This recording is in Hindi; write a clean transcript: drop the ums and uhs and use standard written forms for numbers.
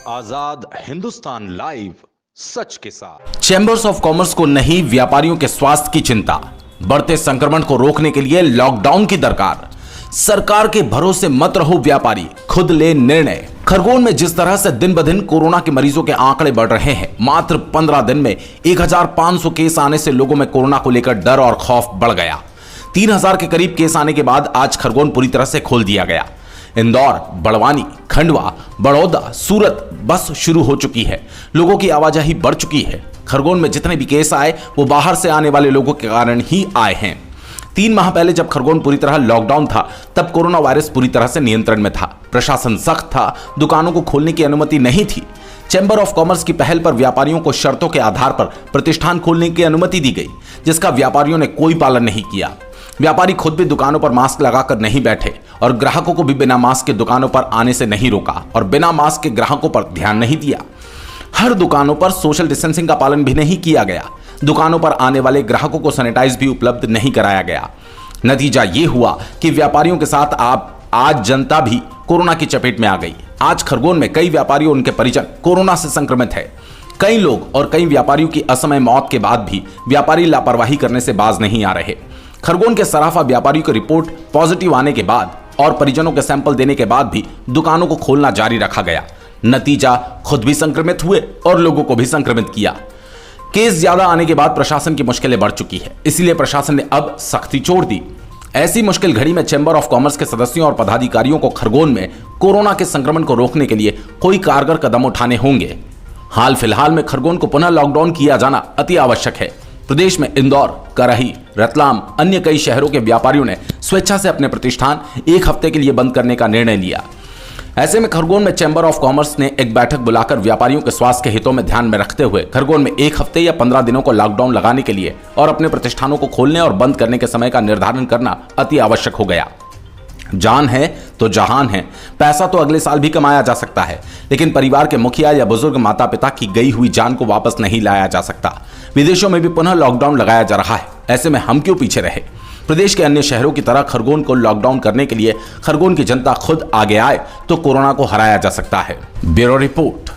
आजाद हिंदुस्तान लाइव, सच के साथ। चैंबर्स ऑफ कॉमर्स को नहीं व्यापारियों के स्वास्थ्य की चिंता, बढ़ते संक्रमण को रोकने के लिए लॉकडाउन की दरकार। सरकार के भरोसे मत रहो व्यापारी, खुद ले निर्णय। खरगोन में जिस तरह से दिन ब दिन कोरोना के मरीजों के आंकड़े बढ़ रहे हैं, मात्र 15 दिन में 1500 केस आने से लोगों में कोरोना को लेकर डर और खौफ बढ़ गया। 3000 के करीब केस आने के बाद आज खरगोन पूरी तरह से खोल दिया गया। इंदौर, बड़वानी, खंडवा, बड़ौदा, सूरत बस शुरू हो चुकी है। लोगों की आवाजाही बढ़ चुकी है। खरगोन में जितने भी केस आए वो बाहर से आने वाले लोगों के कारण ही आए हैं। 3 माह पहले जब खरगोन पूरी तरह लॉकडाउन था, तब कोरोना वायरस पूरी तरह से नियंत्रण में था। प्रशासन सख्त था, दुकानों को खोलने की अनुमति नहीं थी। चैंबर ऑफ कॉमर्स की पहल पर व्यापारियों को शर्तों के आधार पर प्रतिष्ठान खोलने की अनुमति दी गई, जिसका व्यापारियों ने कोई पालन नहीं किया। व्यापारी खुद भी दुकानों पर मास्क लगाकर नहीं बैठे और ग्राहकों को भी बिना मास्क के दुकानों पर आने से नहीं रोका और बिना मास्क के ग्राहकों पर ध्यान नहीं दिया। हर दुकानों पर सोशल डिस्टेंसिंग का पालन भी नहीं किया गया। दुकानों पर आने वाले ग्राहकों को सैनिटाइज भी उपलब्ध नहीं कराया गया। नतीजा ये हुआ कि व्यापारियों के साथ आज जनता भी कोरोना की चपेट में आ गई। आज खरगोन में कई व्यापारी और उनके परिजन कोरोना से संक्रमित है। कई लोग और कई व्यापारियों की असमय मौत के बाद भी व्यापारी लापरवाही करने से बाज नहीं आ रहे। खरगोन के सराफा व्यापारियों की रिपोर्ट पॉजिटिव आने के बाद और परिजनों के सैंपल देने के बाद भी दुकानों को खोलना जारी रखा गया। नतीजा, खुद भी संक्रमित हुए और लोगों को भी संक्रमित किया। केस ज्यादा आने के बाद प्रशासन की मुश्किलें बढ़ चुकी है, इसलिए प्रशासन ने अब सख्ती छोड़ दी। ऐसी मुश्किल घड़ी में चैंबर ऑफ कॉमर्स के सदस्यों और पदाधिकारियों को खरगोन में कोरोना के संक्रमण को रोकने के लिए कोई कारगर कदम उठाने होंगे। हाल फिलहाल में खरगोन को पुनः लॉकडाउन किया जाना अति आवश्यक है। प्रदेश में इंदौर, करही, रतलाम, अन्य कई शहरों के व्यापारियों ने स्वेच्छा से अपने प्रतिष्ठान 1 हफ्ते के लिए बंद करने का निर्णय लिया। ऐसे में खरगोन में चैंबर ऑफ कॉमर्स ने एक बैठक बुलाकर व्यापारियों के स्वास्थ्य के हितों में ध्यान में रखते हुए खरगोन में 1 हफ्ते या 15 दिनों को लॉकडाउन लगाने के लिए और अपने प्रतिष्ठानों को खोलने और बंद करने के समय का निर्धारण करना अति आवश्यक हो गया। जान है तो जहान है। पैसा तो अगले साल भी कमाया जा सकता है, लेकिन परिवार के मुखिया या बुजुर्ग माता पिता की गई हुई जान को वापस नहीं लाया जा सकता। विदेशों में भी पुनः लॉकडाउन लगाया जा रहा है। ऐसे में हम क्यों पीछे रहे? प्रदेश के अन्य शहरों की तरह खरगोन को लॉकडाउन करने के लिए खरगोन की जनता खुद आगे आए तो कोरोना को हराया जा सकता है। Bureau report.